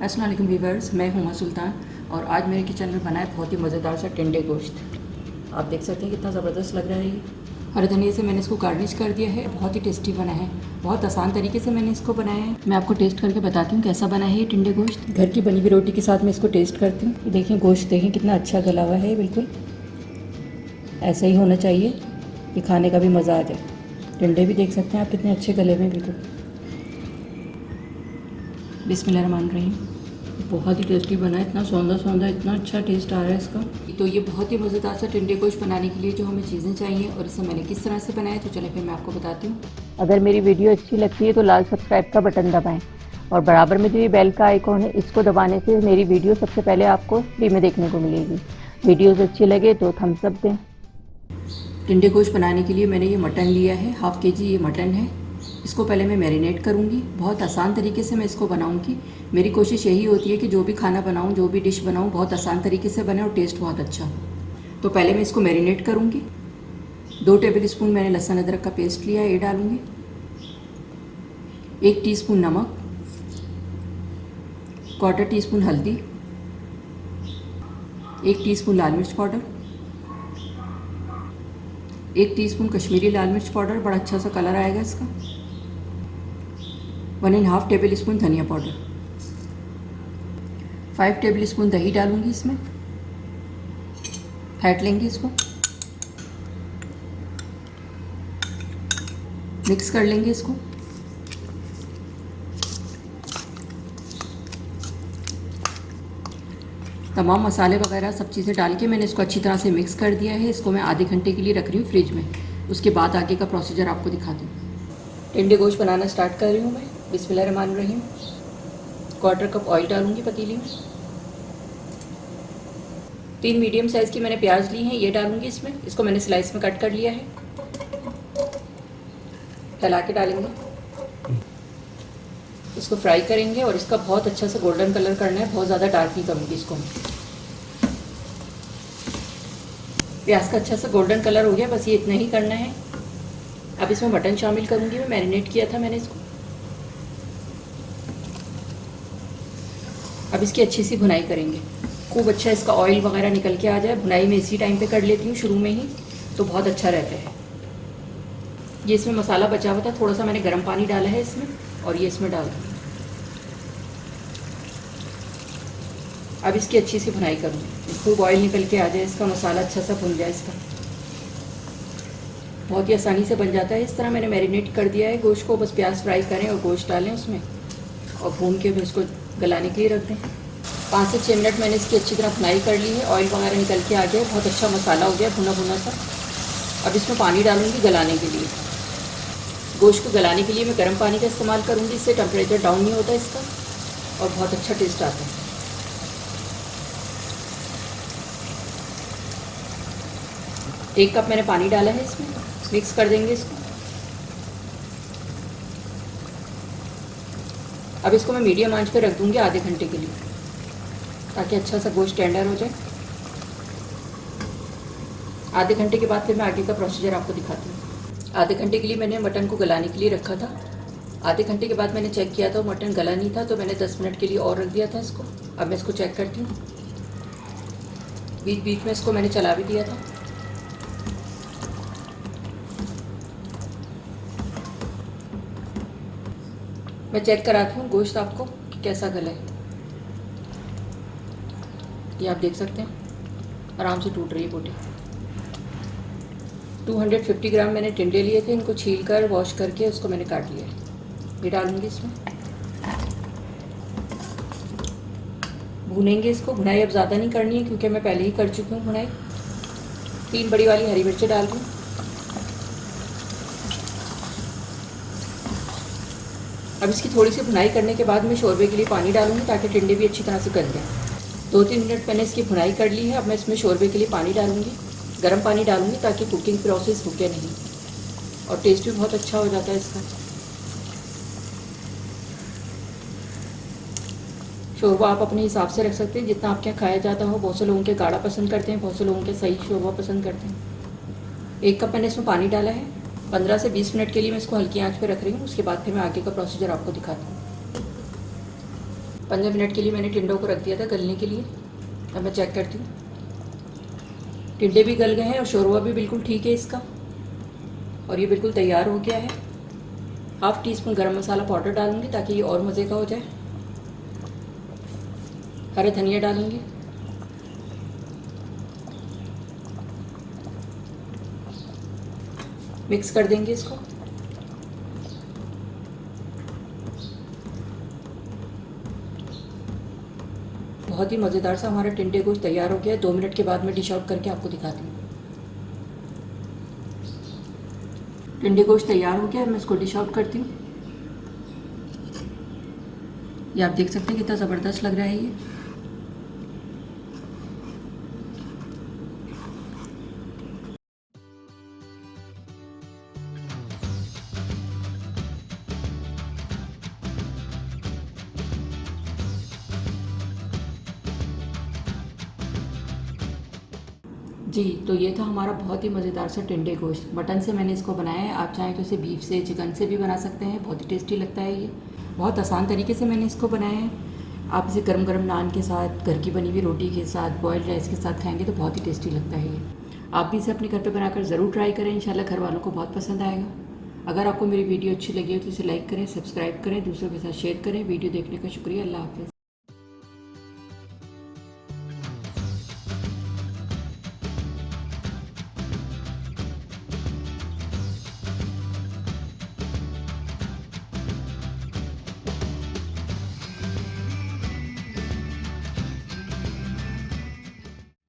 अस्सलाम वालेकुम व्यूअर्स, मैं हुमा सुल्तान और आज मेरे किचन में बना है बहुत ही मज़ेदार सा टिंडे गोश्त। आप देख सकते हैं कितना ज़बरदस्त लग रहा है ये। हरे धनिए से मैंने इसको गार्निश कर दिया है। बहुत ही टेस्टी बना है, बहुत आसान तरीके से मैंने इसको बनाया है। मैं आपको टेस्ट करके बताती हूँ कैसा बना है ये टिंडे गोश्त। घर की बनी हुई रोटी के साथ मैं इसको टेस्ट करती हूँ। देखिए गोश्त, देखें कितना अच्छा गला हुआ है, बिल्कुल ऐसा ही होना चाहिए कि खाने का भी मज़ा आ जाए। टिंडे भी देख सकते हैं आप कितने अच्छे गले में, बिल्कुल। बिस्मिल्लाहिर्रहमानिर्रहीम। बहुत ही टेस्टी बना है, इतना सौंधा सौंधा, इतना अच्छा टेस्ट आ रहा है इसका। तो ये बहुत ही मज़ेदार सा टिंडे गोश्त बनाने के लिए जो हमें चीज़ें चाहिए और इसे मैंने किस तरह से बनाया, तो चले फिर मैं आपको बताती हूँ। अगर मेरी वीडियो अच्छी लगती है तो लाल सब्सक्राइब का बटन दबाएं और बराबर में जो ये बेल का आइकॉन है इसको दबाने से मेरी वीडियो सबसे पहले आपको फ्री में देखने को मिलेगी। वीडियोस अच्छी लगे तो थम्स अप दें। टिंडे गोश्त बनाने के लिए मैंने ये मटन लिया है, हाफ़ केजी ये मटन है। इसको पहले मैं मैरिनेट करूँगी। बहुत आसान तरीके से मैं इसको बनाऊँगी। मेरी कोशिश यही होती है कि जो भी खाना बनाऊँ, जो भी डिश बनाऊँ, बहुत आसान तरीके से बने और टेस्ट बहुत अच्छा। तो पहले मैं इसको मैरिनेट करूँगी। 2 टेबल स्पून मैंने लहसुन अदरक का पेस्ट लिया है, ये डालूँगी। 1 टीस्पून नमक, 1/4 टीस्पून हल्दी, 1 टीस्पून लाल मिर्च पाउडर, 1 टीस्पून कश्मीरी लाल मिर्च पाउडर, बड़ा अच्छा सा कलर आएगा इसका। 1½ टेबल स्पून धनिया पाउडर, 5 टेबल स्पून दही डालूंगी इसमें। फेंट लेंगे इसको, मिक्स कर लेंगे इसको। तमाम मसाले वगैरह सब चीज़ें डाल के मैंने इसको अच्छी तरह से मिक्स कर दिया है। इसको मैं आधे घंटे के लिए रख रही हूँ फ्रिज में। उसके बाद आगे का प्रोसीजर आपको दिखाती हूँ। टिंडे गोश्त बनाना स्टार्ट कर रही हूँ मैं। बिस्मिल्लाहिर्रहमानिर्रहीम। 1/4 कप ऑयल डालूंगी पतीली में। 3 मीडियम साइज़ की मैंने प्याज ली हैं, ये डालूंगी इसमें। इसको मैंने स्लाइस में कट कर लिया है। फैला के डालेंगे, इसको फ्राई करेंगे और इसका बहुत अच्छा सा गोल्डन कलर करना है। बहुत ज़्यादा डार्क नहीं करूँगी इसको। प्याज का अच्छा सा गोल्डन कलर हो गया, बस ये इतना ही करना है। अब इसमें मटन शामिल करूँगी मैं, मैरिनेट किया था मैंने इसको। अब इसकी अच्छी सी भुनाई करेंगे, खूब अच्छा इसका ऑयल वगैरह निकल के आ जाए। भुनाई में इसी टाइम पे कर लेती हूँ शुरू में ही, तो बहुत अच्छा रहता है। ये इसमें मसाला बचा हुआ था, थोड़ा सा मैंने गर्म पानी डाला है इसमें और ये इसमें डाल दूँगी। अब इसकी अच्छी सी भुनाई करूँगी, खूब ऑयल निकल के आ जाए, इसका मसाला अच्छा सा भुन जाए इसका। बहुत ही आसानी से बन जाता है। इस तरह मैंने मैरिनेट कर दिया है गोश्त को। बस प्याज फ्राई करें और गोश्त डालें उसमें और भून के फिर उसको गलाने के लिए रख दें। 5 से 6 मिनट मैंने इसकी अच्छी तरह भुनाई कर ली है। ऑयल वगैरह निकल के आ गया, बहुत अच्छा मसाला हो गया भुना भुना सा। अब इसमें पानी डालूँगी गलाने के लिए। गोश्त को गलाने के लिए मैं गर्म पानी का इस्तेमाल करूँगी, इससे टेम्परेचर डाउन नहीं होता इसका और बहुत अच्छा टेस्ट आता है। 1 कप मैंने पानी डाला है इसमें, मिक्स कर देंगे इसको। अब इसको मैं मीडियम आंच पे रख दूँगी आधे घंटे के लिए, ताकि अच्छा सा गोश्त टेंडर हो जाए। आधे घंटे के बाद फिर मैं आगे का प्रोसीजर आपको दिखाती हूँ। आधे घंटे के लिए मैंने मटन को गलाने के लिए रखा था। आधे घंटे के बाद मैंने चेक किया था, मटन गला नहीं था, तो मैंने 10 मिनट के लिए और रख दिया था इसको। अब मैं इसको चेक करती हूँ। बीच बीच में इसको मैंने चला भी दिया था। मैं चेक कराती हूँ गोश्त आपको कि कैसा गला है। ये आप देख सकते हैं आराम से टूट रही है बोटी। 250 ग्राम मैंने टिंडे लिए थे, इनको छील कर वॉश करके उसको मैंने काट लिया है। ये डालूंगी इसमें, भूनेंगे इसको। भुनाई अब ज़्यादा नहीं करनी है क्योंकि मैं पहले ही कर चुकी हूँ भुनाई। 3 बड़ी वाली हरी मिर्चें डाल दूँ। अब इसकी थोड़ी सी भुनाई करने के बाद मैं शोरबे के लिए पानी डालूंगी, ताकि टिंडे भी अच्छी तरह से गल जाएँ। 2-3 मिनट मैंने इसकी भुनाई कर ली है। अब मैं इसमें शोरबे के लिए पानी डालूंगी, गर्म पानी डालूंगी, ताकि कुकिंग प्रोसेस रुके नहीं और टेस्ट भी बहुत अच्छा हो जाता है इसका। शोरबा आप अपने हिसाब से रख सकते हैं, जितना आपके यहाँ खाया जाता हो। बहुत से लोगों के गाढ़ा पसंद करते हैं, बहुत से लोगों के सही शोरबा पसंद करते हैं। 1 कप मैंने इसमें पानी डाला है। 15 से 20 मिनट के लिए मैं इसको हल्की आंच पे रख रही हूँ। उसके बाद फिर मैं आगे का प्रोसीजर आपको दिखाती हूँ। 15 मिनट के लिए मैंने टिंडों को रख दिया था गलने के लिए। अब मैं चेक करती हूँ, टिंडे भी गल गए हैं और शोरबा भी बिल्कुल ठीक है इसका, और ये बिल्कुल तैयार हो गया है। हाफ़ टी स्पून गरम मसाला पाउडर डालूंगी ताकि ये और मज़े का हो जाए। हरा धनिया डालूंगी, मिक्स कर देंगे इसको। बहुत ही मज़ेदार सा हमारा टिंडे गोश्त तैयार हो गया है। 2 मिनट के बाद मैं डिश आउट करके आपको दिखाती हूँ। टिंडे गोश्त तैयार हो गया है, मैं इसको डिश आउट करती हूँ। ये आप देख सकते हैं कितना ज़बरदस्त लग रहा है ये। जी, तो ये था हमारा बहुत ही मज़ेदार सा टिंडे गोश्त। मटन से मैंने इसको बनाया है, आप चाहें तो इसे बीफ से, चिकन से भी बना सकते हैं। बहुत ही टेस्टी लगता है ये। बहुत आसान तरीके से मैंने इसको बनाया है। आप इसे गरम गरम नान के साथ, घर की बनी हुई रोटी के साथ, बॉयल्ड राइस के साथ खाएंगे तो बहुत ही टेस्टी लगता है ये। आप भी इसे अपने घर पे बनाकर ज़रूर ट्राई करें, इंशाल्लाह घर वालों को बहुत पसंद आएगा। अगर आपको मेरी वीडियो अच्छी लगी हो तो इसे लाइक करें, सब्सक्राइब करें, दूसरों के साथ शेयर करें। वीडियो देखने का शुक्रिया। अल्लाह हाफ़िज़।